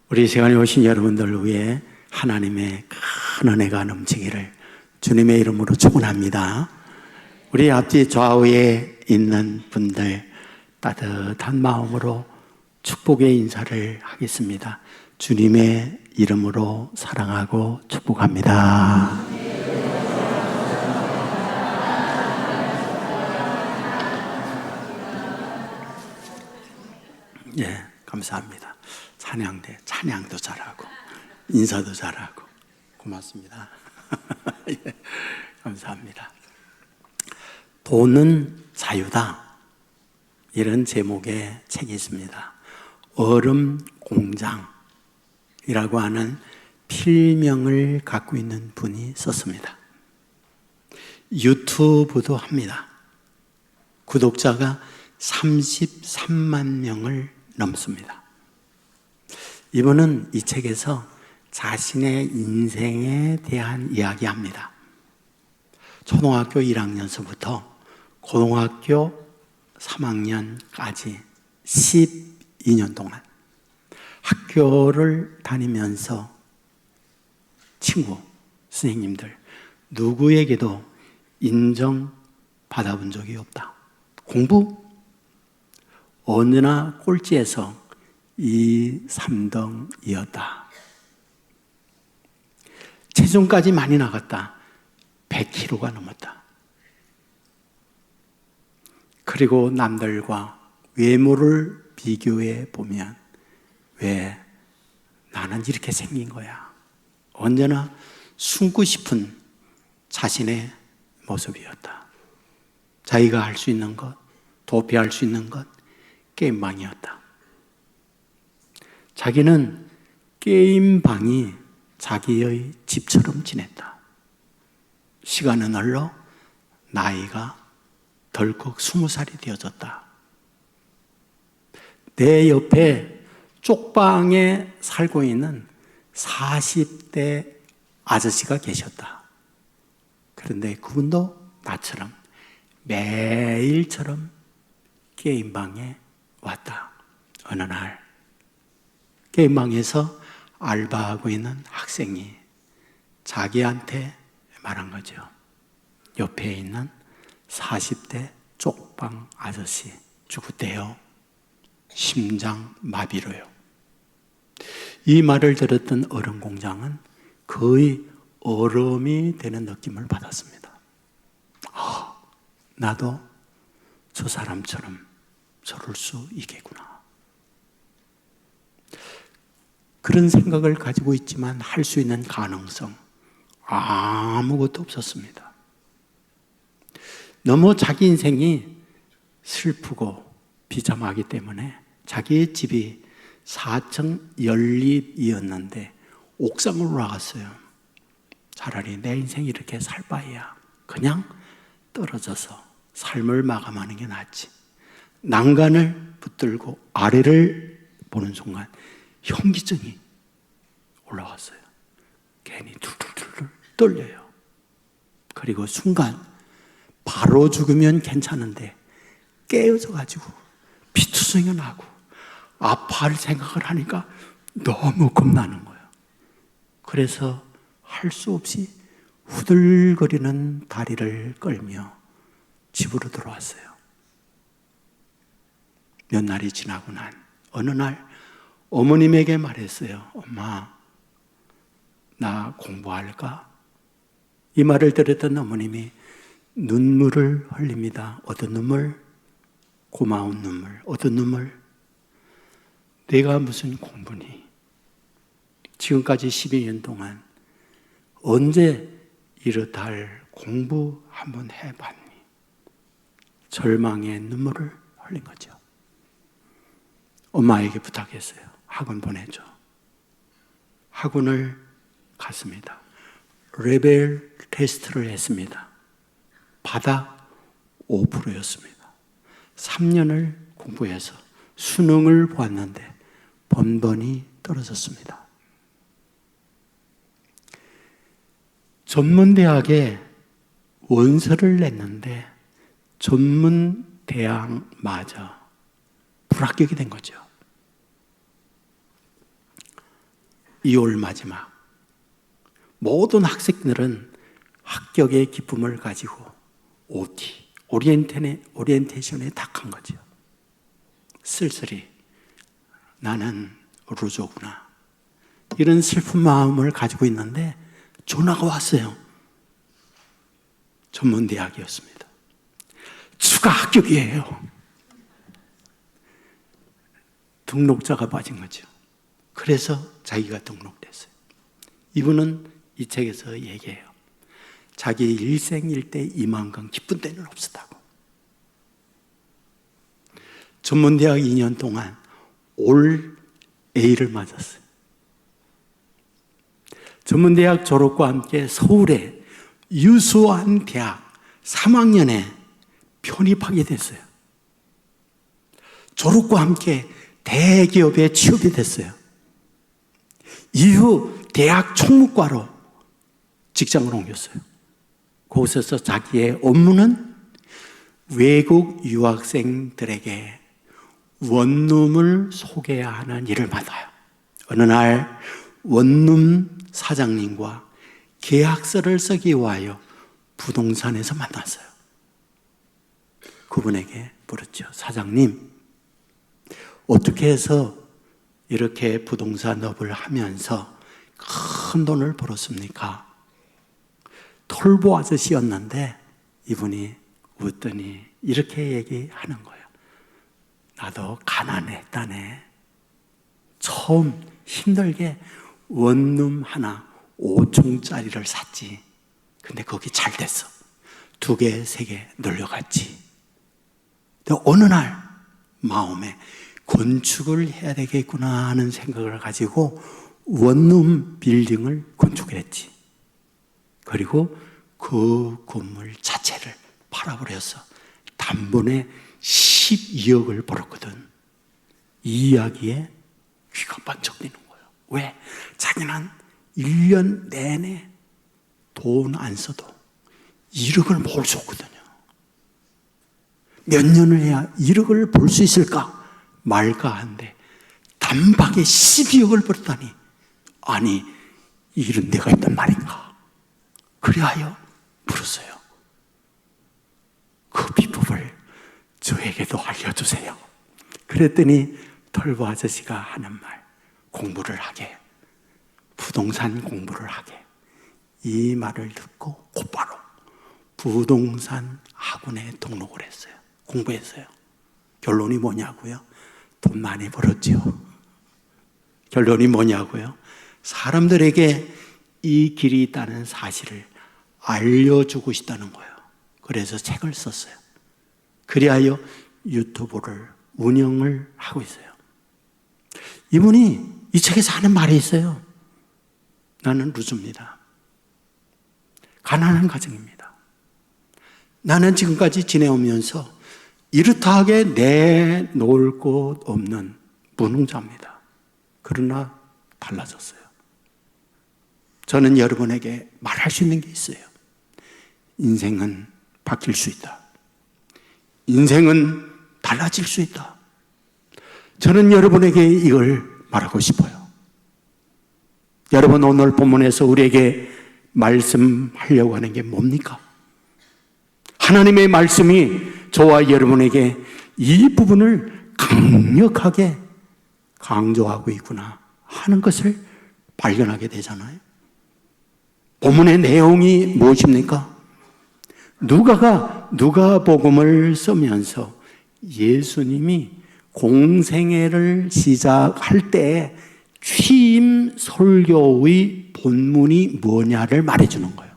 우리 이 시간에 오신 여러분들 위해 하나님의 큰 은혜가 넘치기를 주님의 이름으로 축원합니다. 우리 앞뒤 좌우에 있는 분들 따뜻한 마음으로 축복의 인사를 하겠습니다. 주님의 이름으로 사랑하고 축복합니다. 예, 감사합니다. 찬양도 잘하고 인사도 잘하고 고맙습니다. 예, 감사합니다. 돈은 자유다, 이런 제목의 책이 있습니다. 얼음 공장이라고 하는 필명을 갖고 있는 분이 썼습니다. 유튜브도 합니다. 구독자가 33만 명을 넘습니다. 이분은 이 책에서 자신의 인생에 대한 이야기합니다. 초등학교 1학년서부터 고등학교 3학년까지 12년 동안 학교를 다니면서 친구, 선생님들 누구에게도 인정받아본 적이 없다. 공부? 언제나 꼴찌에서 2, 3등이었다. 체중까지 많이 나갔다. 100kg가 넘었다. 그리고 남들과 외모를 비교해 보면 왜 나는 이렇게 생긴 거야? 언제나 숨고 싶은 자신의 모습이었다. 자기가 할 수 있는 것, 도피할 수 있는 것, 게임방이었다. 자기는 게임방이 자기의 집처럼 지냈다. 시간은 흘러 나이가 덜컥 20살이 되어졌다. 내 옆에 쪽방에 살고 있는 40대 아저씨가 계셨다. 그런데 그분도 나처럼 매일처럼 게임방에 왔다. 어느 날 게임방에서 알바하고 있는 학생이 자기한테 말한 거죠. 옆에 있는 40대 쪽방 아저씨 죽었대요. 심장마비로요. 이 말을 들었던 얼음 공장은 거의 얼음이 되는 느낌을 받았습니다. 나도 저 사람처럼 저럴 수 있겠구나. 그런 생각을 가지고 있지만 할 수 있는 가능성 아무것도 없었습니다. 너무 자기 인생이 슬프고 비참하기 때문에 자기의 집이 4층 연립이었는데 옥상으로 올라갔어요. 차라리 내 인생이 이렇게 살 바에야 그냥 떨어져서 삶을 마감하는 게 낫지. 난간을 붙들고 아래를 보는 순간 현기증이 올라왔어요. 괜히 툴툴툴 떨려요. 그리고 순간 바로 죽으면 괜찮은데 깨어져가지고 피투성이 나고 아파할 생각을 하니까 너무 겁나는 거예요. 그래서 할 수 없이 후들거리는 다리를 끌며 집으로 들어왔어요. 몇 날이 지나고 난 어느 날 어머님에게 말했어요. 엄마, 나 공부할까? 이 말을 들었던 어머님이 눈물을 흘립니다. 어떤 눈물? 고마운 눈물. 어떤 눈물? 내가 무슨 공부니? 지금까지 12년 동안 언제 이렇다 할 공부 한번 해봤니? 절망의 눈물을 흘린 거죠. 엄마에게 부탁했어요. 학원 보내줘. 학원을 갔습니다. 레벨 테스트를 했습니다. 바닥 5%였습니다. 3년을 공부해서 수능을 보았는데 번번이 떨어졌습니다. 전문대학에 원서를 냈는데 전문대학마저 불합격이 된 거죠. 2월 마지막. 모든 학생들은 합격의 기쁨을 가지고 OT, 오리엔테이션에 탁한 거죠. 쓸쓸히 나는 루저구나. 이런 슬픈 마음을 가지고 있는데 전화가 왔어요. 전문대학이었습니다. 추가 합격이에요. 등록자가 빠진 거죠. 그래서 자기가 등록됐어요. 이분은 이 책에서 얘기해요. 자기 일생일대 이만큼 기쁜 때는 없었다고. 전문대학 2년 동안 올 A를 맞았어요. 전문대학 졸업과 함께 서울의 유수한 대학 3학년에 편입하게 됐어요. 졸업과 함께 대기업에 취업이 됐어요. 이후 대학 총무과로 직장을 옮겼어요. 그곳에서 자기의 업무는 외국 유학생들에게 원룸을 소개하는 일을 맡아요. 어느 날 원룸 사장님과 계약서를 쓰기 위하여 부동산에서 만났어요. 그분에게 물었죠. 사장님, 어떻게 해서 이렇게 부동산 업을 하면서 큰 돈을 벌었습니까? 털보 아저씨였는데 이분이 웃더니 이렇게 얘기하는 거예요. 나도 가난했다네. 처음 힘들게 원룸 하나 5층짜리를 샀지. 근데 거기 잘 됐어. 2개, 3개 늘려갔지. 근데 어느 날 마음에 건축을 해야 되겠구나 하는 생각을 가지고 원룸 빌딩을 건축했지. 그리고 그 건물 자체를 팔아버려서 단번에 12억을 벌었거든. 이 이야기에 귀가 번쩍 뜨는 거예요. 왜? 자기는 1년 내내 돈 안 써도 1억을 벌 수 없거든요. 몇 년을 해야 1억을 벌 수 있을까? 말까 한데 단박에 12억을 벌었다니, 아니 이런 데가 있단 말인가? 그리하여 물었어요. 그 비법을 저에게도 알려주세요. 그랬더니 털보 아저씨가 하는 말, 공부를 하게, 부동산 공부를 하게. 이 말을 듣고 곧바로 부동산 학원에 등록을 했어요. 공부했어요. 결론이 뭐냐고요? 돈 많이 벌었죠. 결론이 뭐냐고요? 사람들에게 이 길이 있다는 사실을 알려주고 싶다는 거예요. 그래서 책을 썼어요. 그리하여 유튜브를 운영을 하고 있어요. 이분이 이 책에서 하는 말이 있어요. 나는 루즈입니다. 가난한 가정입니다. 나는 지금까지 지내오면서 이렇다하게 내놓을 곳 없는 무능자입니다. 그러나 달라졌어요. 저는 여러분에게 말할 수 있는 게 있어요. 인생은 바뀔 수 있다. 인생은 달라질 수 있다. 저는 여러분에게 이걸 말하고 싶어요. 여러분, 오늘 본문에서 우리에게 말씀하려고 하는 게 뭡니까? 하나님의 말씀이 저와 여러분에게 이 부분을 강력하게 강조하고 있구나 하는 것을 발견하게 되잖아요. 본문의 내용이 무엇입니까? 누가가 누가복음을 쓰면서 예수님이 공생애를 시작할 때 취임 설교의 본문이 뭐냐를 말해주는 거예요.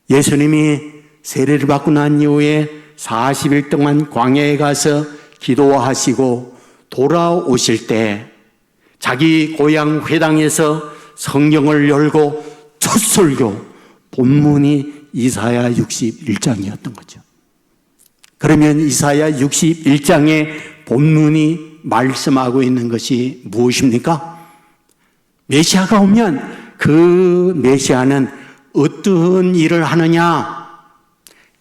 예수님이 세례를 받고 난 이후에 40일 동안 광야에 가서 기도하시고 돌아오실 때 자기 고향 회당에서 성경을 열고 첫 설교 본문이 이사야 61장이었던 거죠. 그러면 이사야 61장의 본문이 말씀하고 있는 것이 무엇입니까? 메시아가 오면 그 메시아는 어떤 일을 하느냐?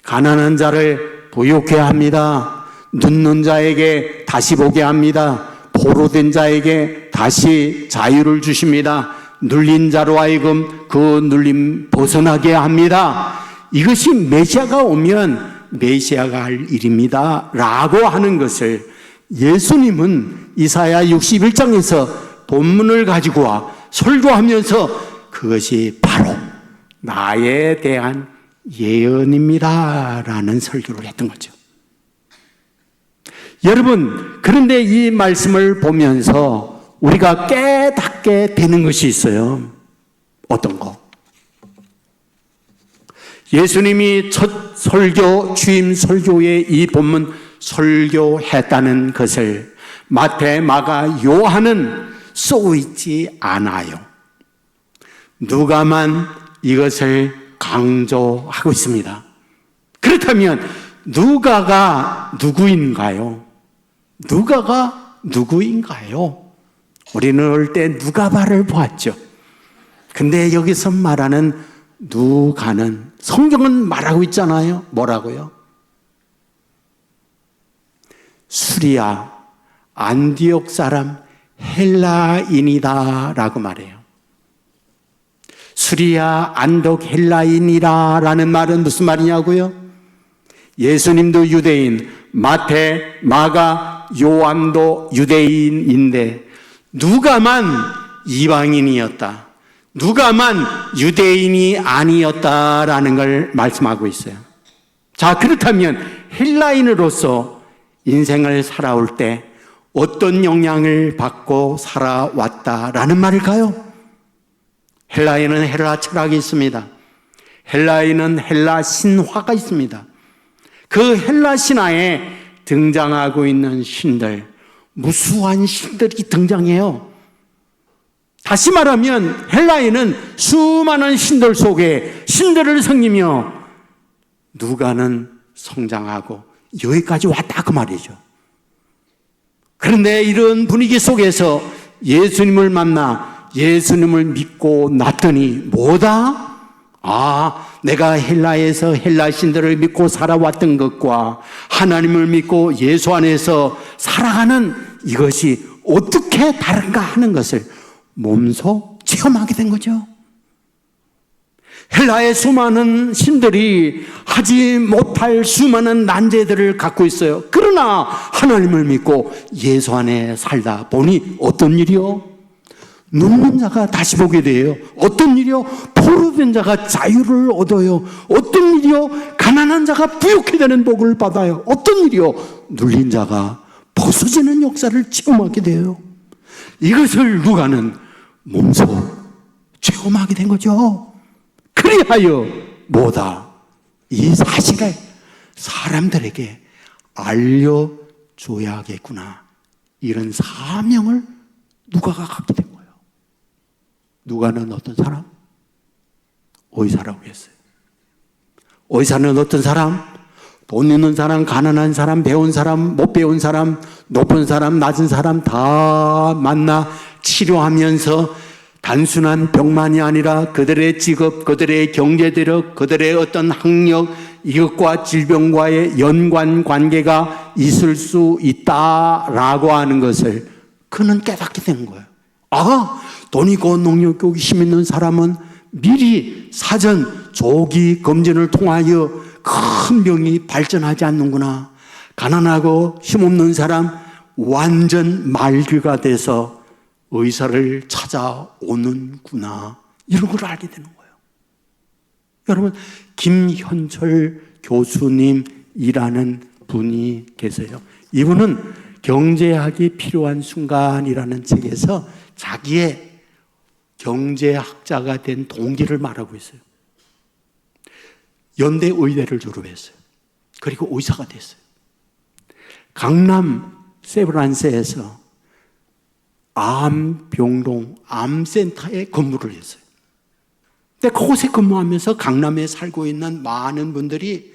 가난한 자를 부욕해 합니다. 눕는 자에게 다시 보게 합니다. 포로된 자에게 다시 자유를 주십니다. 눌린 자로 하여금 그 눌림 벗어나게 합니다. 이것이 메시아가 오면 메시아가 할 일입니다 라고 하는 것을 예수님은 이사야 61장에서 본문을 가지고 와 설교하면서 그것이 바로 나에 대한 예언입니다 라는 설교를 했던 거죠. 여러분, 그런데 이 말씀을 보면서 우리가 깨닫게 되는 것이 있어요. 어떤 거? 예수님이 첫 설교, 취임 설교에 이 본문 설교했다는 것을 마태, 마가, 요한은 쓰고 있지 않아요. 누가만 이것을 강조하고 있습니다. 그렇다면 누가가 누구인가요? 누가가 누구인가요? 우리는 올 때 누가바를 보았죠. 근데 여기서 말하는 누가는 성경은 말하고 있잖아요. 뭐라고요? 수리아, 안디옥 사람 헬라인이다 라고 말해요. 수리아, 안독 헬라인이라 라는 말은 무슨 말이냐고요? 예수님도 유대인, 마태, 마가, 요한도 유대인인데 누가만 이방인이었다. 누가만 유대인이 아니었다라는 걸 말씀하고 있어요. 자, 그렇다면 헬라인으로서 인생을 살아올 때 어떤 영향을 받고 살아왔다라는 말일까요? 헬라인은 헬라 철학이 있습니다. 헬라인은 헬라 신화가 있습니다. 그 헬라 신화에 등장하고 있는 신들, 무수한 신들이 등장해요. 다시 말하면 헬라인은 수많은 신들 속에 신들을 섬기며 누가는 성장하고 여기까지 왔다 그 말이죠. 그런데 이런 분위기 속에서 예수님을 만나 예수님을 믿고 났더니 뭐다? 내가 헬라에서 헬라 신들을 믿고 살아왔던 것과 하나님을 믿고 예수 안에서 살아가는 이것이 어떻게 다른가 하는 것을 몸소 체험하게 된 거죠. 헬라의 수많은 신들이 하지 못할 수많은 난제들을 갖고 있어요. 그러나 하나님을 믿고 예수 안에 살다 보니 어떤 일이요? 눈먼 자가 다시 보게 돼요. 어떤 일이요? 포로된 자가 자유를 얻어요. 어떤 일이요? 가난한 자가 부욕해 되는 복을 받아요. 어떤 일이요? 눌린 자가 벗어지는 역사를 체험하게 돼요. 이것을 누가는 몸소 체험하게 된 거죠. 그리하여 뭐다? 이 사실을 사람들에게 알려줘야겠구나. 이런 사명을 누가가 갖게 된 거예요. 누가는 어떤 사람? 의사라고 했어요. 의사는 어떤 사람? 돈 있는 사람, 가난한 사람, 배운 사람, 못 배운 사람, 높은 사람, 낮은 사람 다 만나 치료하면서 단순한 병만이 아니라 그들의 직업, 그들의 경제대력, 그들의 어떤 학력, 이것과 질병과의 연관 관계가 있을 수 있다라고 하는 것을 그는 깨닫게 된 거예요. 돈 있고 능력 있심 있는 사람은 미리 사전 조기 검진을 통하여 큰 병이 발전하지 않는구나. 가난하고 힘없는 사람 완전 말기가 돼서 의사를 찾아오는구나. 이런 걸 알게 되는 거예요. 여러분, 김현철 교수님이라는 분이 계세요. 이분은 경제학이 필요한 순간이라는 책에서 자기의 경제학자가 된 동기를 말하고 있어요. 연대 의대를 졸업했어요. 그리고 의사가 됐어요. 강남 세브란스에서 암병동, 암센터에 근무를 했어요. 근데 그곳에 근무하면서 강남에 살고 있는 많은 분들이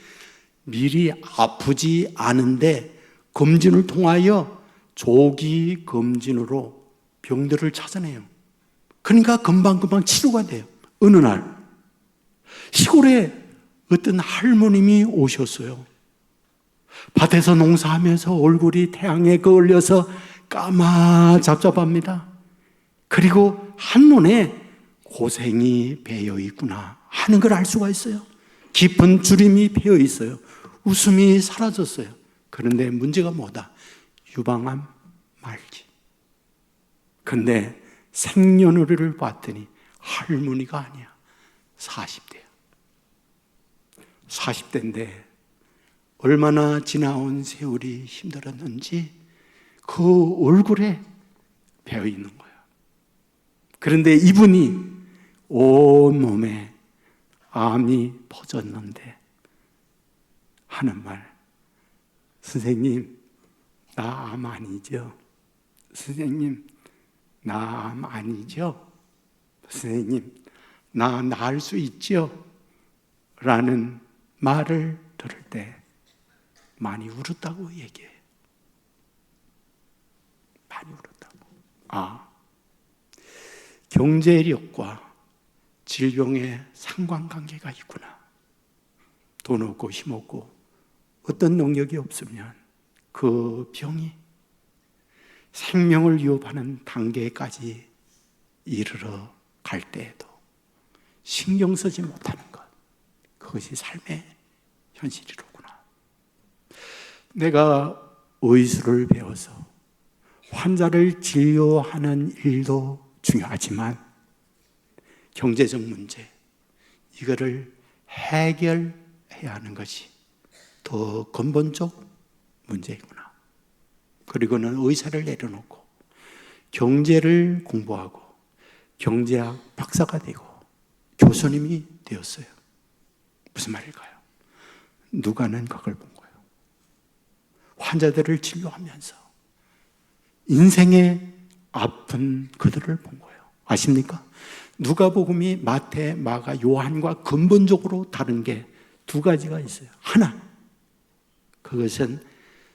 미리 아프지 않은데 검진을 통하여 조기 검진으로 병들을 찾아내요. 그러니까 금방금방 치료가 돼요. 어느 날 시골에 어떤 할머님이 오셨어요. 밭에서 농사하면서 얼굴이 태양에 그을려서 까마잡잡합니다. 그리고 한눈에 고생이 배어 있구나 하는 걸 알 수가 있어요. 깊은 주림이 배어 있어요. 웃음이 사라졌어요. 그런데 문제가 뭐다? 유방암 말기. 근데 생년월일을 봤더니 할머니가 아니야. 40대야. 40대인데 얼마나 지나온 세월이 힘들었는지 그 얼굴에 배어 있는 거야. 그런데 이분이 온몸에 암이 퍼졌는데 하는 말, 선생님, 나 암 아니죠? 선생님, 나 암 아니죠? 선생님, 나 나을 수 있죠? 라는 말을 들을 때 많이 울었다고 얘기해요. 많이 울었다고. 경제력과 질병의 상관관계가 있구나. 돈 없고 힘 없고 어떤 능력이 없으면 그 병이 생명을 위협하는 단계까지 이르러 갈 때에도 신경 쓰지 못하는 것, 그것이 삶의 현실이로구나. 내가 의술을 배워서 환자를 진료하는 일도 중요하지만 경제적 문제, 이거를 해결해야 하는 것이 더 근본적 문제이구나. 그리고는 의사를 내려놓고 경제를 공부하고 경제학 박사가 되고 교수님이 되었어요. 무슨 말일까요? 누가는 그걸 본 거예요. 환자들을 진료하면서 인생의 아픈 그들을 본 거예요. 아십니까? 누가복음이 마태, 마가, 요한과 근본적으로 다른 게 두 가지가 있어요. 하나, 그것은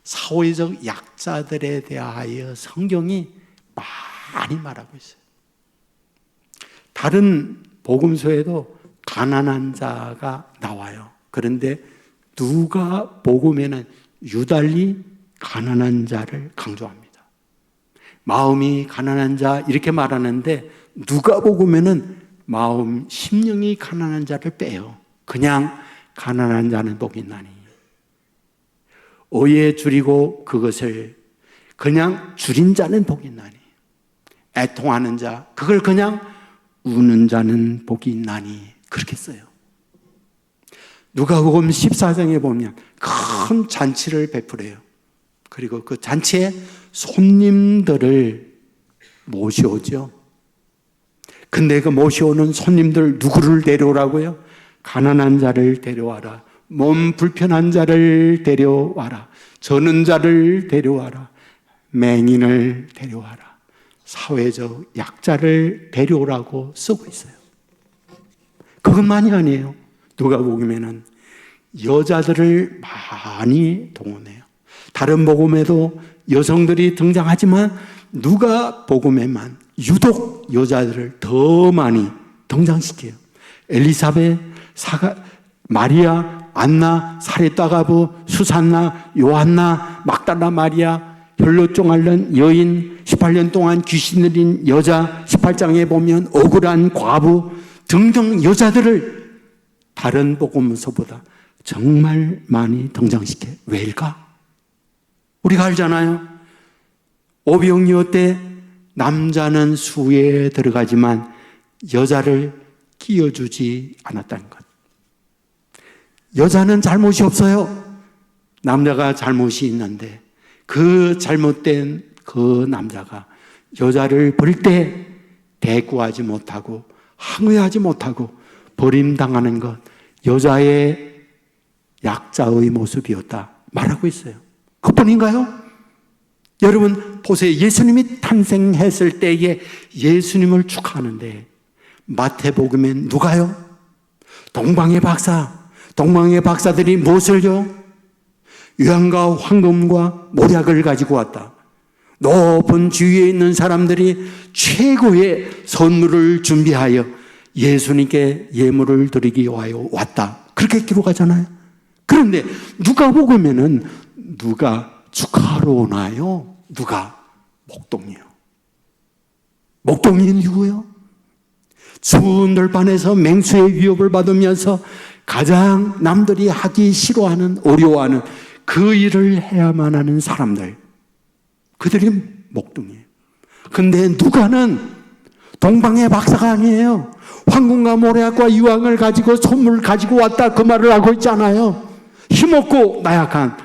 사회적 약자들에 대하여 성경이 많이 말하고 있어요. 다른 복음서에도 가난한 자가 나와요. 그런데 누가복음에는 유달리 가난한 자를 강조합니다. 마음이 가난한 자 이렇게 말하는데 누가복음에는 마음, 심령이 가난한 자를 빼요. 그냥 가난한 자는 복이 있나니 오해 줄이고 그것을 그냥 줄인 자는 복이 있나니 애통하는 자 그걸 그냥 우는 자는 복이 있나니 그렇게 써요. 누가복음 14장에 보면 큰 잔치를 베풀어요. 그리고 그 잔치에 손님들을 모셔오죠. 근데 그 모셔오는 손님들 누구를 데려오라고요? 가난한 자를 데려와라. 몸 불편한 자를 데려와라. 저는 자를 데려와라. 맹인을 데려와라. 사회적 약자를 데려오라고 쓰고 있어요. 그것만이 아니에요. 누가복음에는 여자들을 많이 동원해요. 다른 복음에도 여성들이 등장하지만 누가복음에만 유독 여자들을 더 많이 등장시켜요. 엘리사벳, 마리아, 안나, 사레다가부, 수산나, 요한나, 막달라 마리아, 혈루증 앓는 여인, 18년 동안 귀신 들린 여자, 18장에 보면 억울한 과부 등등 여자들을 다른 복음서보다 정말 많이 등장시켜요. 왜일까? 우리가 알잖아요. 오병이어 때 남자는 수에 들어가지만 여자를 끼워주지 않았다는 것. 여자는 잘못이 없어요. 남자가 잘못이 있는데 그 잘못된 그 남자가 여자를 버릴 때 대꾸하지 못하고 항의하지 못하고 버림당하는 것, 여자의 약자의 모습이었다 말하고 있어요. 그뿐인가요? 여러분 보세요. 예수님이 탄생했을 때에 예수님을 축하하는데 마태복음엔 누가요? 동방의 박사. 동방의 박사들이 무엇을요? 유황과 황금과 모략을 가지고 왔다. 높은 지위에 있는 사람들이 최고의 선물을 준비하여 예수님께 예물을 드리기 위하여 왔다. 그렇게 기록하잖아요. 그런데 누가복음에는 누가 축하하러 오나요? 누가? 목동이요. 목동이 누구요? 추운 들판에서 맹수의 위협을 받으면서 가장 남들이 하기 싫어하는, 어려워하는 그 일을 해야만 하는 사람들, 그들이 목동이에요. 근데 누가는 동방의 박사가 아니에요. 황금과 모래학과 유황을 가지고 선물 가지고 왔다, 그 말을 하고 있잖아요. 힘없고 나약한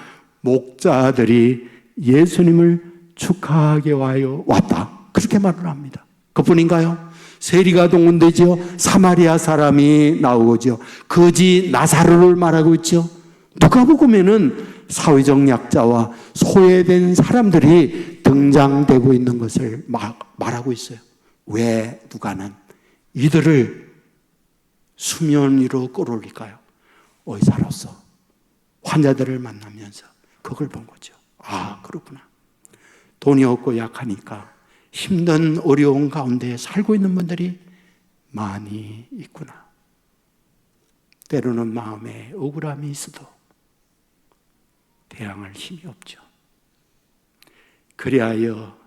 목자들이 예수님을 축하하게 왔다, 그렇게 말을 합니다. 그뿐인가요? 세리가 동원되죠. 사마리아 사람이 나오죠. 거지 나사로를 말하고 있죠. 누가복음에는 사회적 약자와 소외된 사람들이 등장되고 있는 것을 말하고 있어요. 왜 누가는 이들을 수면 위로 끌어올릴까요? 의사로서 환자들을 만나면서 그걸 본 거죠. 아, 그렇구나. 돈이 없고 약하니까 힘든 어려운 가운데 살고 있는 분들이 많이 있구나. 때로는 마음에 억울함이 있어도 대항할 힘이 없죠. 그리하여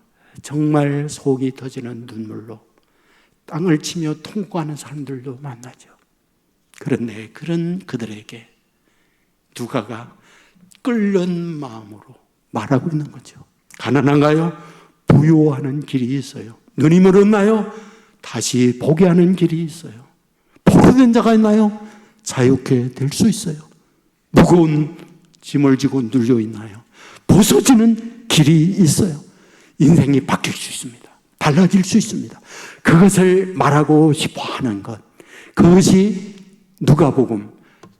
정말 속이 터지는 눈물로 땅을 치며 통곡하는 사람들도 만나죠. 그런데 그런 그들에게 누가가 끓는 마음으로 말하고 있는 거죠. 가난한가요? 부요하는 길이 있어요. 눈이 멀었나요? 다시 보게 하는 길이 있어요. 포로된 자가 있나요? 자유케 될 수 있어요. 무거운 짐을 지고 눌려 있나요? 벗어지는 길이 있어요. 인생이 바뀔 수 있습니다. 달라질 수 있습니다. 그것을 말하고 싶어 하는 것, 그것이 누가복음,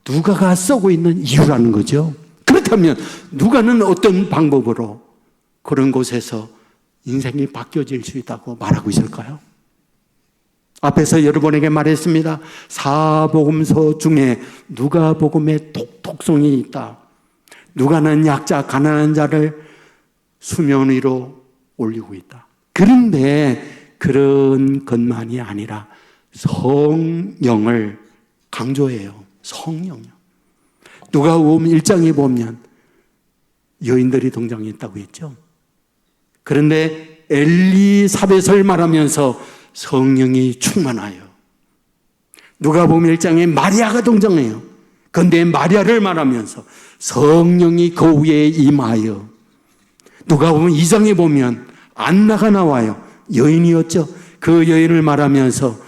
누가가 쓰고 있는 이유라는 거죠. 그렇다면 누가는 어떤 방법으로 그런 곳에서 인생이 바뀌어질 수 있다고 말하고 있을까요? 앞에서 여러분에게 말했습니다. 사복음서 중에 누가복음의 독특성이 있다. 누가는 약자, 가난한 자를 수면 위로 올리고 있다. 그런데 그런 것만이 아니라 성령을 강조해요. 성령요. 누가복음 1장에 보면 여인들이 등장했다고 했죠. 그런데 엘리사벳을 말하면서 성령이 충만하여. 누가복음 1장에 마리아가 등장해요. 그런데 마리아를 말하면서 성령이 그 위에 임하여. 누가복음 2장에 보면 안나가 나와요. 여인이었죠. 그 여인을 말하면서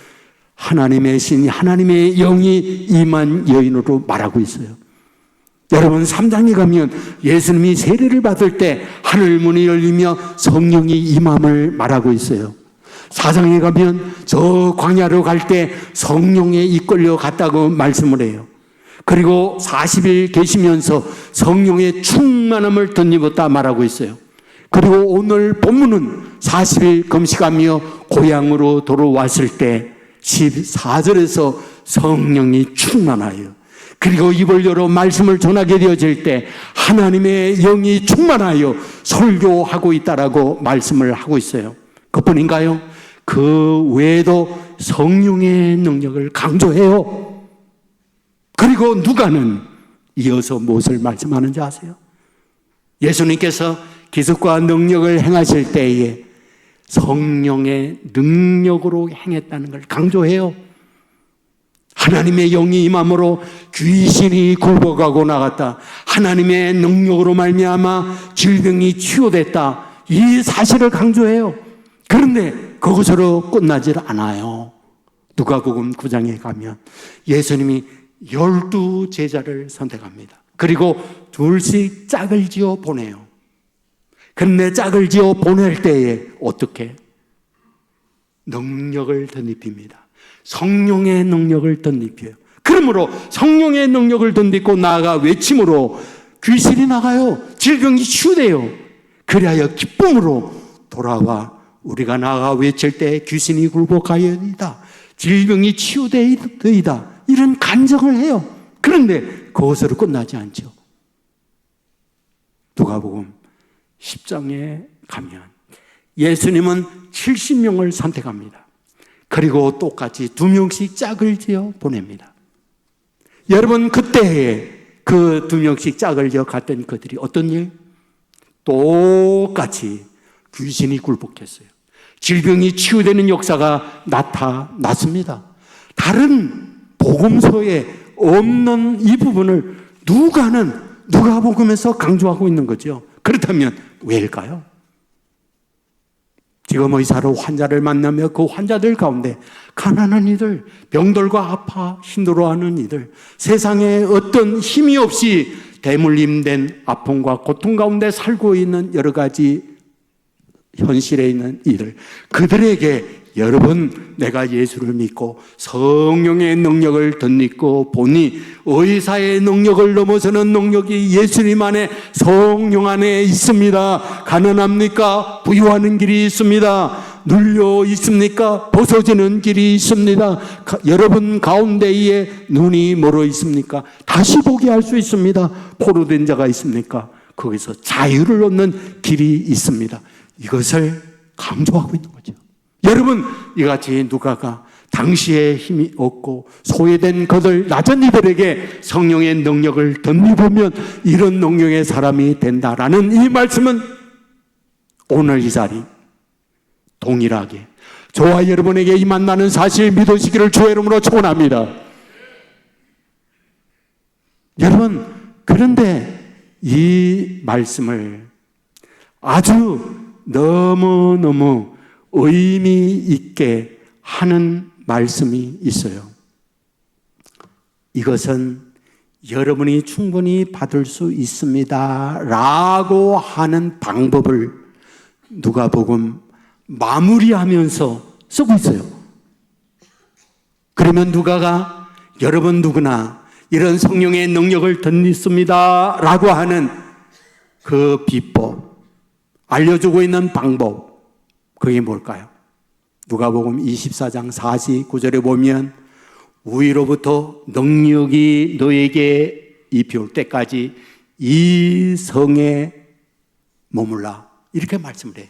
하나님의 신, 하나님의 영이 임한 여인으로 말하고 있어요. 여러분 3장에 가면 예수님이 세례를 받을 때 하늘 문이 열리며 성령이 임함을 말하고 있어요. 4장에 가면 저 광야로 갈 때 성령에 이끌려 갔다고 말씀을 해요. 그리고 40일 계시면서 성령의 충만함을 덧입었다 말하고 있어요. 그리고 오늘 본문은 40일 금식하며 고향으로 돌아왔을 때 14절에서 성령이 충만하여, 그리고 입을 열어 말씀을 전하게 되어질 때 하나님의 영이 충만하여 설교하고 있다라고 말씀을 하고 있어요. 그뿐인가요? 그 외에도 성령의 능력을 강조해요. 그리고 누가는 이어서 무엇을 말씀하는지 아세요? 예수님께서 기적과 능력을 행하실 때에 성령의 능력으로 행했다는 걸 강조해요. 하나님의 영이 임함으로 귀신이 굴복하고 나갔다. 하나님의 능력으로 말미암아 질병이 치유됐다. 이 사실을 강조해요. 그런데 그것으로 끝나질 않아요. 누가복음 9장에 가면 예수님이 12 제자를 선택합니다. 그리고 둘씩 짝을 지어 보내요. 그런데 짝을 지어 보낼 때에 어떻게? 능력을 덧입힙니다. 성령의 능력을 덧입혀요. 그러므로 성령의 능력을 덧입고 나아가 외침으로 귀신이 나가요. 질병이 치유돼요. 그리하여 기쁨으로 돌아와 우리가 나아가 외칠 때 귀신이 굴복하여이다, 질병이 치유되이다, 이런 간증을 해요. 그런데 그것으로 끝나지 않죠. 누가복음 10장에 가면 예수님은 70명을 선택합니다. 그리고 똑같이 2명씩 짝을 지어 보냅니다. 여러분, 그때에 그 2명씩 짝을 지어 갔던 그들이 어떤 일? 똑같이 귀신이 굴복했어요. 질병이 치유되는 역사가 나타났습니다. 다른 복음서에 없는 이 부분을 누가복음에서 강조하고 있는 거죠. 그렇다면 왜일까요? 지금 의사로 환자를 만나며 그 환자들 가운데 가난한 이들, 병들과 아파 힘들어하는 이들, 세상에 어떤 힘이 없이 대물림된 아픔과 고통 가운데 살고 있는 여러 가지 현실에 있는 이들, 그들에게 여러분, 내가 예수를 믿고 성령의 능력을 덧입고 보니 의사의 능력을 넘어서는 능력이 예수님 안에, 성령 안에 있습니다. 가난합니까? 부유하는 길이 있습니다. 눌려 있습니까? 벗어지는 길이 있습니다. 여러분 가운데에 눈이 멀어 있습니까? 다시 보게 할 수 있습니다. 포로된 자가 있습니까? 거기서 자유를 얻는 길이 있습니다. 이것을 강조하고 있는 거죠. 여러분, 이같이 누가가 당시에 힘이 없고 소외된 그들, 낮은 이들에게 성령의 능력을 덧입으면 이런 능력의 사람이 된다라는 이 말씀은 오늘 이 자리 동일하게 저와 여러분에게 이 만나는 사실 믿으시기를 주의 이름으로 축원합니다. 여러분, 그런데 이 말씀을 아주 너무너무 의미 있게 하는 말씀이 있어요. 이것은 여러분이 충분히 받을 수 있습니다 라고 하는 방법을 누가복음 마무리하면서 쓰고 있어요. 그러면 누가가 여러분 누구나 이런 성령의 능력을 덧입습니다 라고 하는 그 비법, 알려주고 있는 방법, 그게 뭘까요? 누가복음 24장 49절에 보면 위로부터 능력이 너에게 입혀올 때까지 이 성에 머물라, 이렇게 말씀을 해요.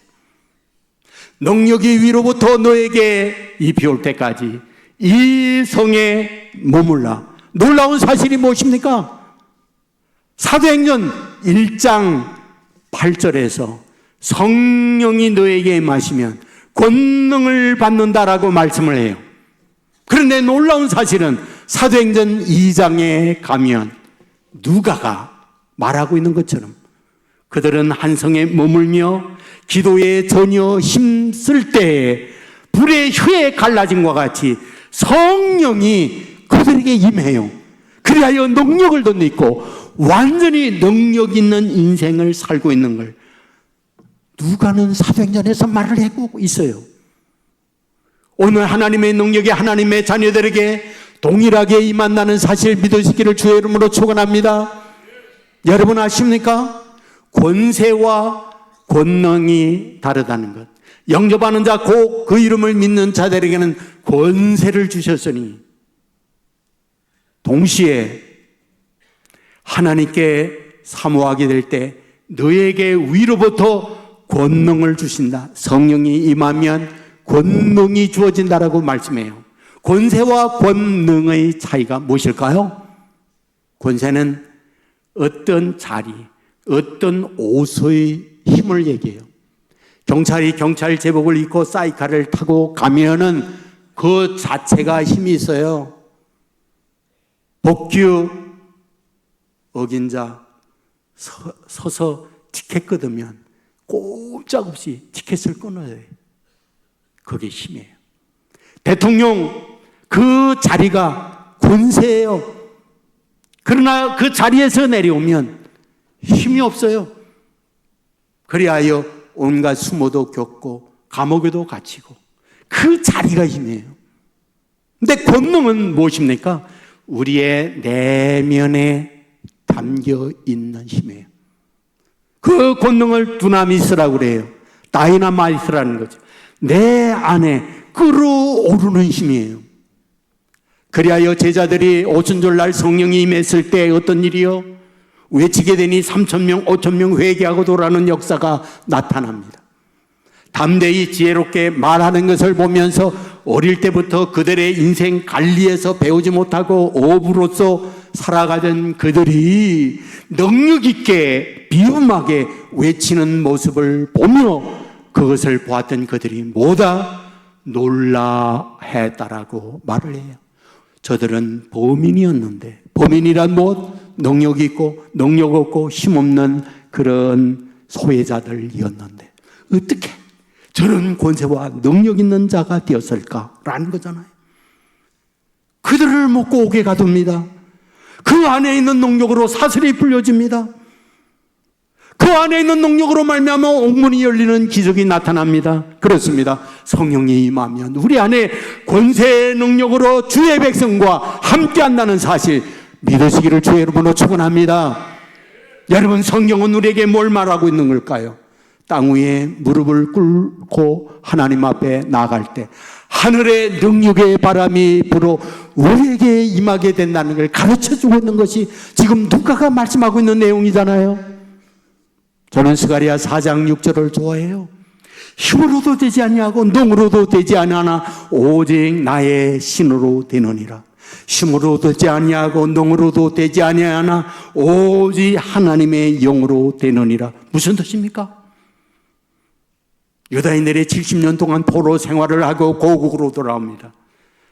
능력이 위로부터 너에게 입혀올 때까지 이 성에 머물라. 놀라운 사실이 무엇입니까? 사도행전 1장 8절에서 성령이 너에게 임하시면 권능을 받는다라고 말씀을 해요. 그런데 놀라운 사실은 사도행전 2장에 가면 누가가 말하고 있는 것처럼 그들은 한 성에 머물며 기도에 전혀 힘쓸 때에 불의 휘에 갈라짐과 같이 성령이 그들에게 임해요. 그리하여 능력을 덧입고 완전히 능력 있는 인생을 살고 있는 걸 누가는 사도행전에서 말을 하고 있어요. 오늘 하나님의 능력이 하나님의 자녀들에게 동일하게 임한다는 사실 믿으시기를 주의 이름으로 축원합니다. 여러분 아십니까? 권세와 권능이 다르다는 것. 영접하는 자, 곧 그 이름을 믿는 자들에게는 권세를 주셨으니 동시에 하나님께 사모하게 될 때 너에게 위로부터 권능을 주신다. 성령이 임하면 권능이 주어진다라고 말씀해요. 권세와 권능의 차이가 무엇일까요? 권세는 어떤 자리, 어떤 옷의 힘을 얘기해요. 경찰이 경찰 제복을 입고 사이카를 타고 가면은 그 자체가 힘이 있어요. 법규 어긴 자 서서 티켓 끊으면 꼼짝없이 티켓을 끊어야 돼. 그게 힘이에요. 대통령 그 자리가 권세예요. 그러나 그 자리에서 내려오면 힘이 없어요. 그리하여 온갖 수모도 겪고 감옥에도 갇히고 그 자리가 힘이에요. 근데 권능은 무엇입니까? 우리의 내면에 담겨 있는 힘이에요. 그 권능을 두나미스라고 그래요. 다이나마이트라는 거죠. 내 안에 끌어오르는 힘이에요. 그리하여 제자들이 오순절날 성령이 임했을 때 어떤 일이요? 외치게 되니 3,000명, 5,000명 회개하고 돌아오는 역사가 나타납니다. 담대히 지혜롭게 말하는 것을 보면서 어릴 때부터 그들의 인생 관리에서 배우지 못하고 어부로서 살아가던 그들이 능력 있게 비음하게 외치는 모습을 보며 그것을 보았던 그들이 뭐다 놀라했다라고 말을 해요. 저들은 범인이었는데, 범인이란 무엇? 능력 있고 능력 없고 힘없는 그런 소외자들이었는데 어떻게 저런 권세와 능력 있는 자가 되었을까라는 거잖아요. 그들을 먹고 오게 가둡니다. 그 안에 있는 능력으로 사슬이 풀려집니다. 그 안에 있는 능력으로 말미암아 옥문이 열리는 기적이 나타납니다. 그렇습니다. 성령이 임하면 우리 안에 권세의 능력으로 주의 백성과 함께한다는 사실 믿으시기를 주의 이름으로 축원합니다. 여러분, 성경은 우리에게 뭘 말하고 있는 걸까요? 땅 위에 무릎을 꿇고 하나님 앞에 나아갈 때 하늘의 능력의 바람이 불어 우리에게 임하게 된다는 걸 가르쳐주고 있는 것이 지금 누가가 말씀하고 있는 내용이잖아요. 저는 스가랴 4장 6절을 좋아해요. 힘으로도 되지 아니하고 능으로도 되지 아니하나 오직 나의 신으로 되느니라. 힘으로 되지 아니하고 능으로도 되지 아니하나 오직 하나님의 영으로 되느니라. 무슨 뜻입니까? 유다인들이 70년 동안 포로 생활을 하고 고국으로 돌아옵니다.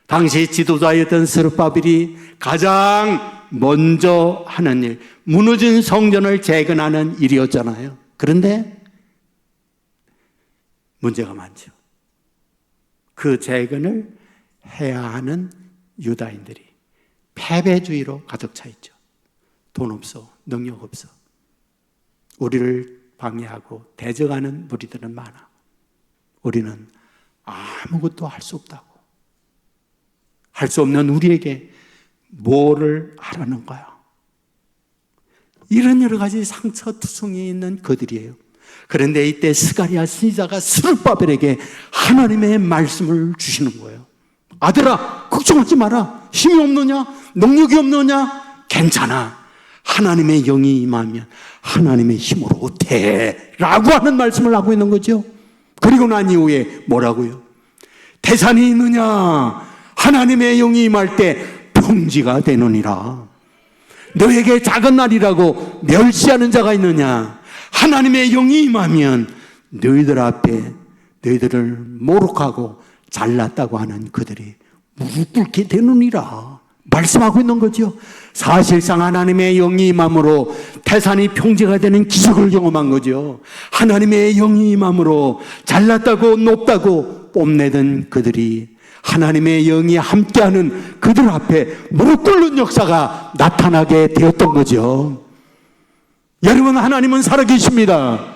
당시 지도자였던 스룹바벨이 가장 먼저 하는 일, 무너진 성전을 재건하는 일이었잖아요. 그런데 문제가 많죠. 그 재건을 해야 하는 유다인들이 패배주의로 가득 차 있죠. 돈 없어, 능력 없어. 우리를 방해하고 대적하는 무리들은 많아. 우리는 아무것도 할 수 없다고. 할 수 없는 우리에게 뭐를 하라는 거야. 이런 여러 가지 상처투성이 있는 그들이에요. 그런데 이때 스가랴 선지자가 스룹바벨에게 하나님의 말씀을 주시는 거예요. 아들아, 걱정하지 마라. 힘이 없느냐? 능력이 없느냐? 괜찮아. 하나님의 영이 임하면 하나님의 힘으로 돼. 라고 하는 말씀을 하고 있는 거죠. 그리고 난 이후에 뭐라고요? 태산이 있느냐? 하나님의 영이 임할 때 평지가 되느니라. 너에게 작은 날이라고 멸시하는 자가 있느냐? 하나님의 영이 임하면 너희들 앞에 너희들을 모욕하고 잘났다고 하는 그들이 무릎 꿇게 되느니라. 말씀하고 있는 거죠. 사실상 하나님의 영이 임함으로 태산이 평지가 되는 기적을 경험한 거죠. 하나님의 영이 임함으로 잘났다고 높다고 뽐내던 그들이 하나님의 영이 함께하는 그들 앞에 무릎 꿇는 역사가 나타나게 되었던 거죠. 여러분, 하나님은 살아계십니다.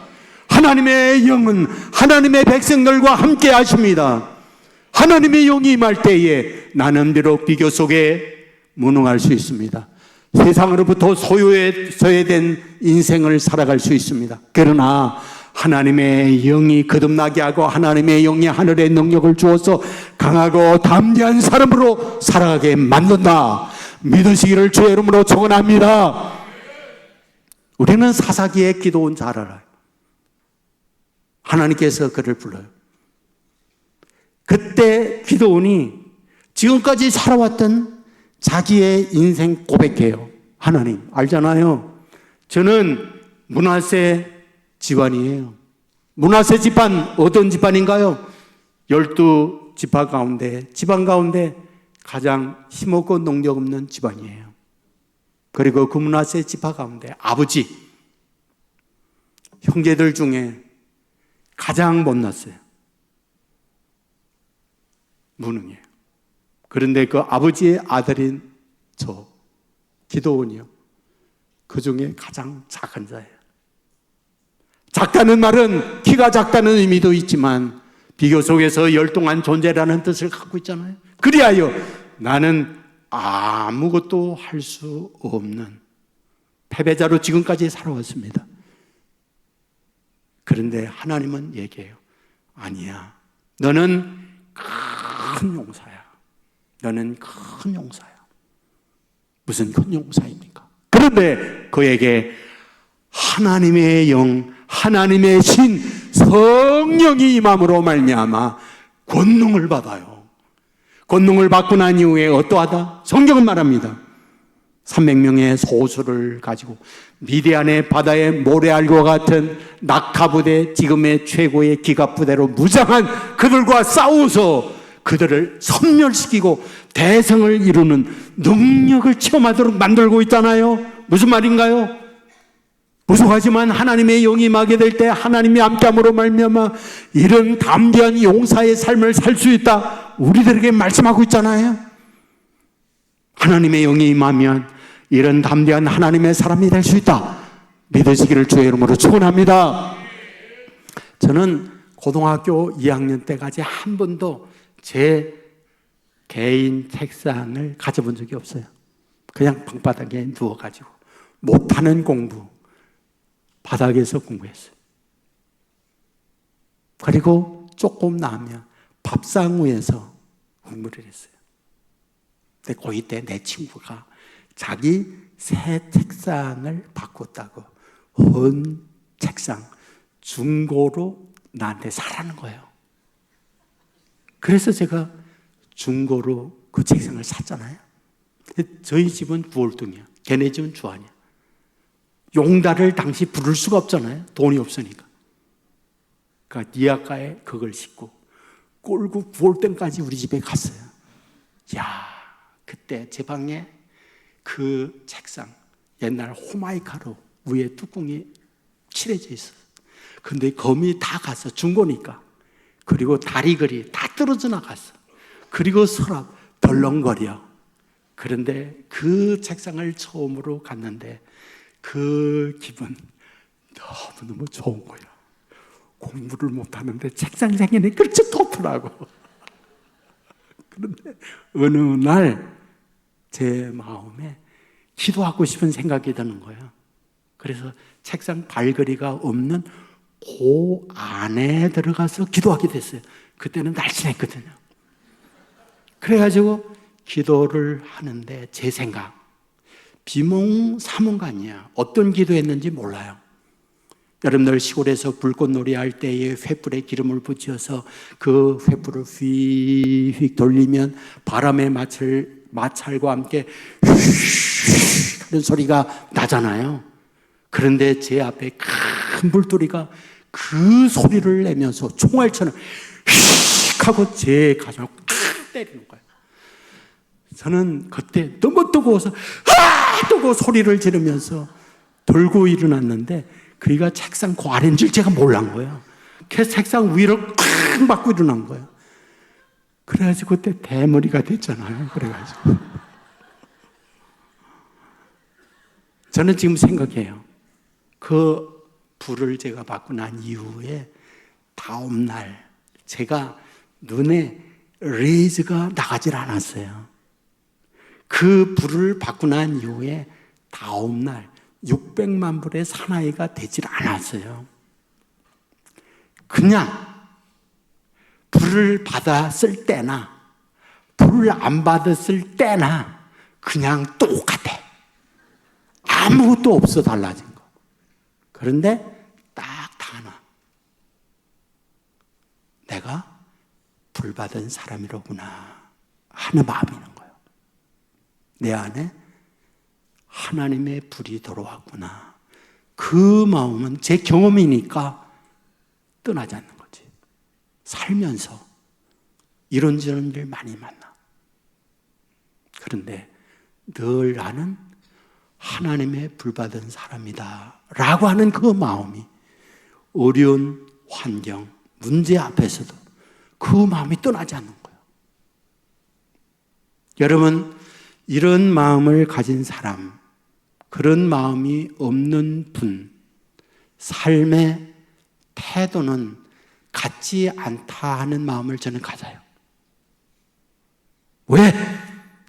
하나님의 영은 하나님의 백성들과 함께 하십니다. 하나님의 영이 임할 때에 나는 비록 비교 속에 무능할 수 있습니다. 세상으로부터 소외된 인생을 살아갈 수 있습니다. 그러나 하나님의 영이 거듭나게 하고 하나님의 영이 하늘의 능력을 주어서 강하고 담대한 사람으로 살아가게 만든다. 믿으시기를 주의 이름으로 축원합니다. 우리는 사사기의 기도원 잘 알아요. 하나님께서 그를 불러요. 그때 기도원이 지금까지 살아왔던 자기의 인생 고백해요. 하나님 알잖아요. 저는 므낫세 집안이에요. 므낫세 집안 어떤 집안인가요? 12지파 가운데 집안 가운데 가장 힘없고 능력 없는 집안이에요. 그리고 그 므낫세 지파 가운데 아버지 형제들 중에 가장 못났어요. 무능해요. 그런데 그 아버지의 아들인 저 기도원이요, 그 중에 가장 작은 자예요. 작다는 말은 키가 작다는 의미도 있지만 비교 속에서 열등한 존재라는 뜻을 갖고 있잖아요. 그리하여 나는 아무것도 할 수 없는 패배자로 지금까지 살아왔습니다. 그런데 하나님은 얘기해요. 아니야. 너는 큰 용사야. 너는 큰 용사야. 무슨 큰 용사입니까? 그런데 그에게 하나님의 영, 하나님의 신, 성령이 임함으로 말미암아 권능을 받아요. 권능을 받고 난 이후에 어떠하다? 성경은 말합니다. 300명의 소수를 가지고 미디안의 바다의 모래알과 같은 낙하부대, 지금의 최고의 기갑부대로 무장한 그들과 싸워서 그들을 섬멸시키고 대성을 이루는 능력을 체험하도록 만들고 있잖아요. 무슨 말인가요? 무속하지만 하나님의 영이 임하게 될 때 하나님이 함께함으로 말미암아 이런 담대한 용사의 삶을 살 수 있다, 우리들에게 말씀하고 있잖아요. 하나님의 영이 임하면 이런 담대한 하나님의 사람이 될 수 있다, 믿으시기를 주의 이름으로 축원합니다. 저는 고등학교 2학년 때까지 한 번도 제 개인 책상을 가져본 적이 없어요. 그냥 방바닥에 누워가지고 못하는 공부 바닥에서 공부했어요. 그리고 조금 나면 밥상 위에서 공부를 했어요. 근데 고2 때 내 친구가 자기 새 책상을 바꿨다고 헌 책상 중고로 나한테 사라는 거예요. 그래서 제가 중고로 그 책상을 샀잖아요. 저희 집은 9월동이야. 걔네 집은 주안이야. 용달을 당시 부를 수가 없잖아요. 돈이 없으니까. 그러니까 니아가에 그걸 싣고 꼴고 9월땡까지 우리 집에 갔어요. 야, 그때 제 방에 그 책상 옛날 호마이카로 위에 뚜껑이 칠해져 있어요. 근데 검이 다 갔어. 중고니까. 그리고 다리글이 다 떨어져 나갔어. 그리고 서랍 덜렁거려. 그런데 그 책상을 처음으로 갔는데 그 기분 너무너무 좋은 거야. 공부를 못하는데 책상장에는 그렇게 좋더라고. 그런데 어느 날 제 마음에 기도하고 싶은 생각이 드는 거예요. 그래서 책상 발걸이가 없는 그 안에 들어가서 기도하게 됐어요. 그때는 날씬했거든요. 그래가지고 기도를 하는데 제 생각, 비몽사몽간이야. 어떤 기도했는지 몰라요. 여러분들 시골에서 불꽃놀이 할 때에 횃불에 기름을 붙여서 그 횃불을 휙휙 돌리면 바람의 마찰과 함께 휘 하는 소리가 나잖아요. 그런데 제 앞에 큰 불돌이가 그 소리를 내면서 총알처럼 휙 하고 제 가슴을 탁 때리는 거예요. 저는 그때 너무 뜨거워서 뜨거워 소리를 지르면서 돌고 일어났는데 그이가 책상 그 아래인 줄 제가 몰란 거예요. 그래서 책상 위로 콱 맞고 일어난 거예요. 그래가지고 그때 대머리가 됐잖아요. 그래가지고 저는 지금 생각해요. 그 불을 제가 받고 난 이후에 다음 날 제가 눈에 레이저가 나가질 않았어요. 그 불을 받고 난 이후에 다음 날 600만 불의 사나이가 되질 않았어요. 그냥 불을 받았을 때나 불을 안 받았을 때나 그냥 똑같아. 아무것도 없어 달라진 거. 그런데 딱 하나, 내가 불 받은 사람이로구나 하는 마음이 있는 거예요. 내 안에 하나님의 불이 들어왔구나. 그 마음은 제 경험이니까 떠나지 않는 거지. 살면서 이런저런 일 많이 만나. 그런데 늘 나는 하나님의 불 받은 사람이다 라고 하는 그 마음이 어려운 환경, 문제 앞에서도 그 마음이 떠나지 않는 거예요. 여러분, 이런 마음을 가진 사람, 그런 마음이 없는 분, 삶의 태도는 같지 않다 하는 마음을 저는 가져요. 왜?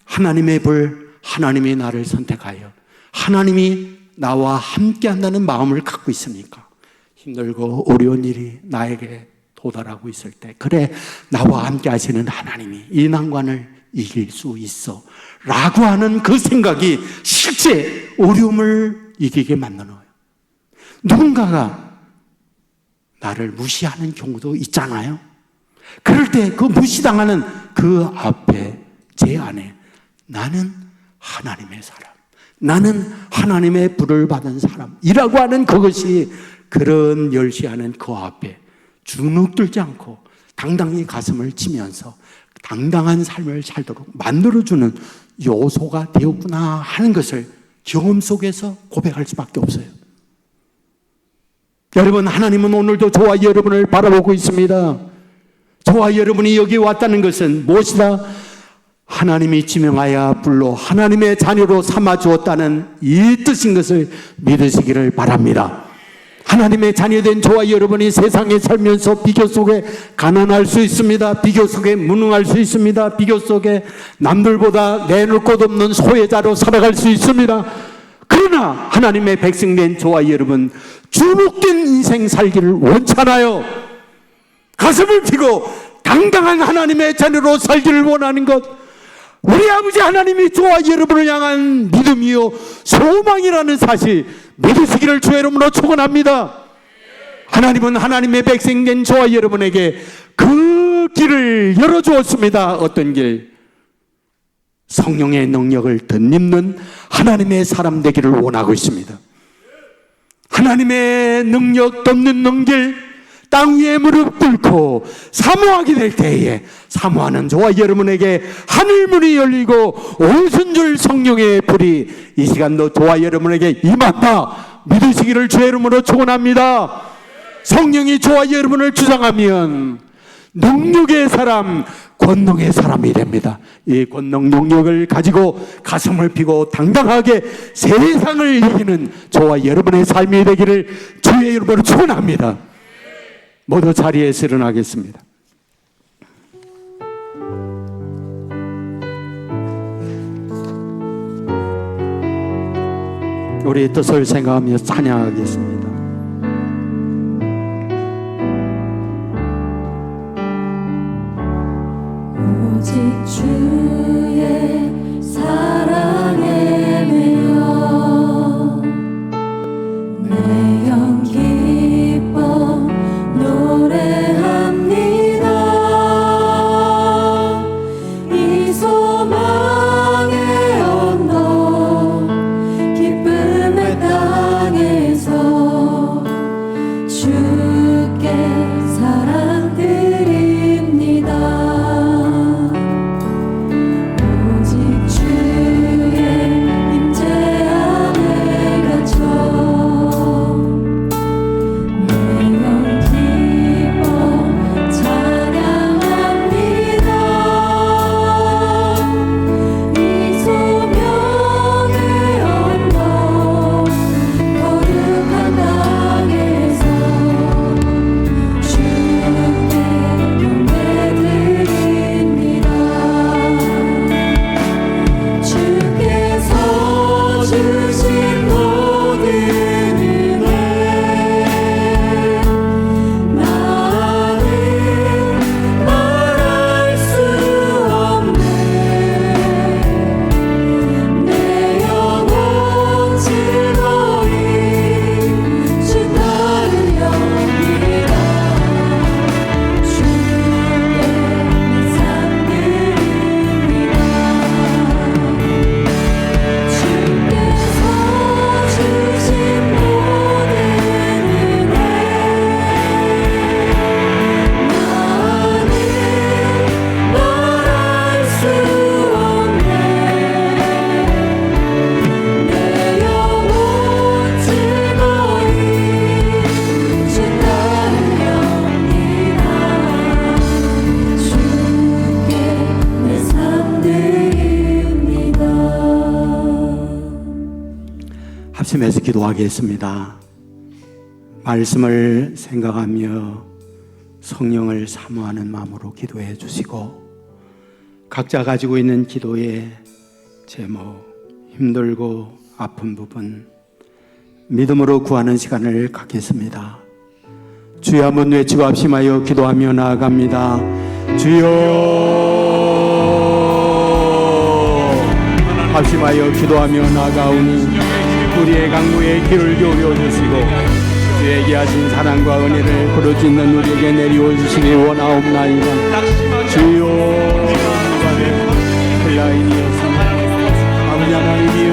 하나님의 불, 하나님이 나를 선택하여 하나님이 나와 함께 한다는 마음을 갖고 있으니까 힘들고 어려운 일이 나에게 도달하고 있을 때, 그래, 나와 함께 하시는 하나님이 이 난관을 이길 수 있어 라고 하는 그 생각이 실제 어려움을 이기게 만드는 거예요. 누군가가 나를 무시하는 경우도 있잖아요. 그럴 때 그 무시당하는 그 앞에 제 안에 나는 하나님의 사람, 나는 하나님의 불을 받은 사람이라고 하는 그것이 그런 멸시하는 그 앞에 주눅들지 않고 당당히 가슴을 치면서 당당한 삶을 살도록 만들어주는 요소가 되었구나 하는 것을 경험 속에서 고백할 수밖에 없어요. 여러분, 하나님은 오늘도 저와 여러분을 바라보고 있습니다. 저와 여러분이 여기 왔다는 것은 무엇이다? 하나님이 지명하여 불러 하나님의 자녀로 삼아주었다는 이 뜻인 것을 믿으시기를 바랍니다. 하나님의 자녀된 저와 여러분이 세상에 살면서 비교 속에 가난할 수 있습니다. 비교 속에 무능할 수 있습니다. 비교 속에 남들보다 내놓을 것 없는 소외자로 살아갈 수 있습니다. 그러나 하나님의 백성된 저와 여러분, 주목된 인생 살기를 원찮아요. 가슴을 펴고 당당한 하나님의 자녀로 살기를 원하는 것, 우리 아버지 하나님이 저와 여러분을 향한 믿음이요 소망이라는 사실 믿으시기를 주의 이름으로 축원합니다. 하나님은 하나님의 백성된 저와 여러분에게 그 길을 열어주었습니다. 어떤 길? 성령의 능력을 덧입는 하나님의 사람 되기를 원하고 있습니다. 하나님의 능력 덧입는 길, 땅 위에 무릎 꿇고 사모하게 될 때에 사모하는 저와 여러분에게 하늘문이 열리고 오순절 성령의 불이 이 시간도 저와 여러분에게 임한다 믿으시기를 주의 이름으로 축원합니다. 성령이 저와 여러분을 주장하면 능력의 사람, 권능의 사람이 됩니다. 이 권능 능력을 가지고 가슴을 펴고 당당하게 세상을 이기는 저와 여러분의 삶이 되기를 주의 이름으로 축원합니다. 모두 자리에서 일어나겠습니다. 우리 뜻을 생각하며 찬양하겠습니다. 오직 주의 사랑에 매여 내 영 기뻐 노래합니다. 이 소망의 언덕 기쁨의 땅에서 주께 사랑 드립니다. 합심해서 기도하겠습니다. 말씀을 생각하며 성령을 사모하는 마음으로 기도해 주시고, 각자 가지고 있는 기도의 제목, 힘들고 아픈 부분 믿음으로 구하는 시간을 갖겠습니다. 주여 한번 외치고 합심하여 기도하며 나아갑니다. 주여, 합심하여 기도하며 나아가오니 우리의 강구에 귀를 기울여 주시고 주에게 하신 사랑과 은혜를 부르짖는 우리에게 내리워 주시기 원하옵나이다. 주여, 플라인이었습니다. 아버지 하나님이여,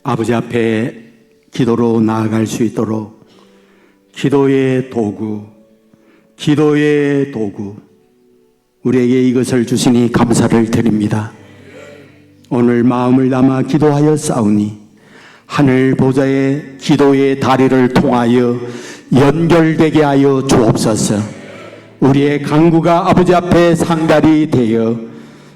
아버지 앞에 기도로 나아갈 수 있도록 기도의 도구, 우리에게 이것을 주시니 감사를 드립니다. 오늘 마음을 담아 기도하여 싸우니 하늘 보좌의 기도의 다리를 통하여 연결되게 하여 주옵소서. 우리의 간구가 아버지 앞에 상달이 되어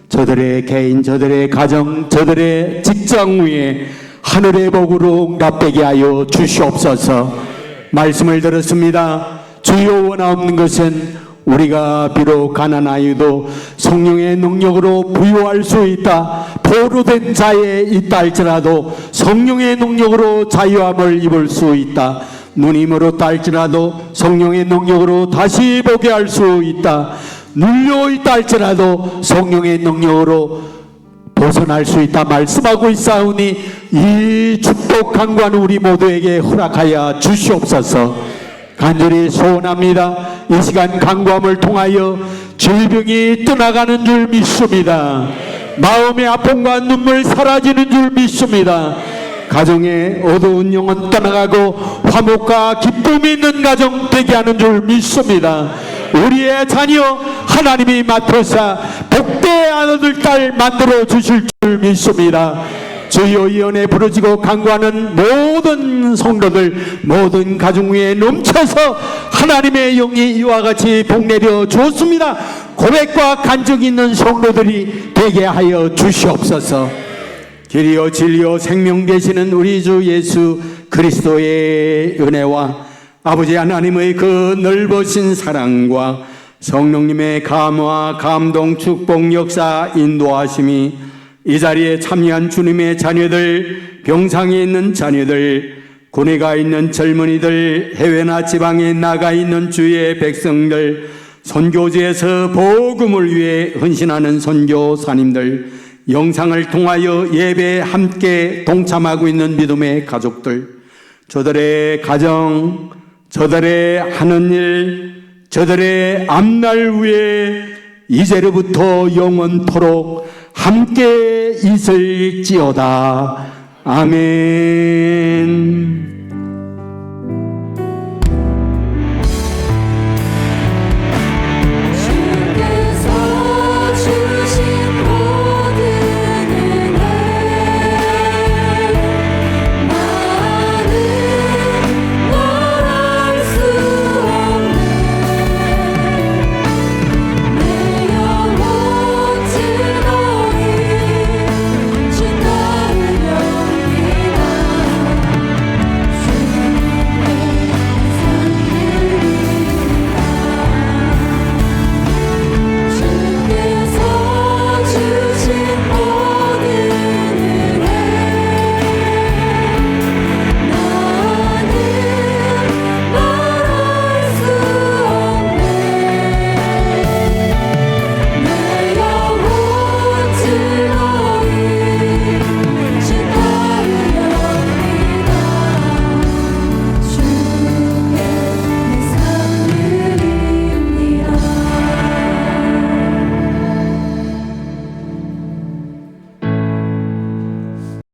저들의 개인, 저들의 가정, 저들의 직장 위에 하늘의 복으로 응답되게 하여 주시옵소서. 말씀을 들었습니다. 주여, 원하옵는 것은 우리가 비록 가난하여도 성령의 능력으로 부유할 수 있다. 포로된 자에 있다 할지라도 성령의 능력으로 자유함을 입을 수 있다. 눈이 멀었다 할지라도 성령의 능력으로 다시 보게 할 수 있다. 눌려 있다 할지라도 성령의 능력으로 벗어날 수 있다 말씀하고 있사오니 이 축복 간구하는 우리 모두에게 허락하여 주시옵소서. 간절히 소원합니다. 이 시간 간구함을 통하여 질병이 떠나가는 줄 믿습니다. 마음의 아픔과 눈물 사라지는 줄 믿습니다. 가정의 어두운 영혼 떠나가고 화목과 기쁨이 있는 가정 되게 하는 줄 믿습니다. 우리의 자녀 하나님이 맡으사 복된 아들 딸 만들어 주실 줄 믿습니다. 주여, 이 은혜 부르짖고 간구하는 모든 성도들, 모든 가정 위에 넘쳐서 하나님의 영이 이와 같이 복내려 주었습니다. 고백과 간증이 있는 성도들이 되게 하여 주시옵소서. 길이요 진리요 생명 되시는 우리 주 예수 그리스도의 은혜와 아버지 하나님의 그 넓으신 사랑과 성령님의 감화, 감동, 축복, 역사, 인도하심이 이 자리에 참여한 주님의 자녀들, 병상에 있는 자녀들, 군에 가 있는 젊은이들, 해외나 지방에 나가 있는 주의 백성들, 선교지에서 복음을 위해 헌신하는 선교사님들, 영상을 통하여 예배에 함께 동참하고 있는 믿음의 가족들, 저들의 가정, 저들의 하는 일, 저들의 앞날 위에 이제로부터 영원토록 함께 있을지어다. 아멘.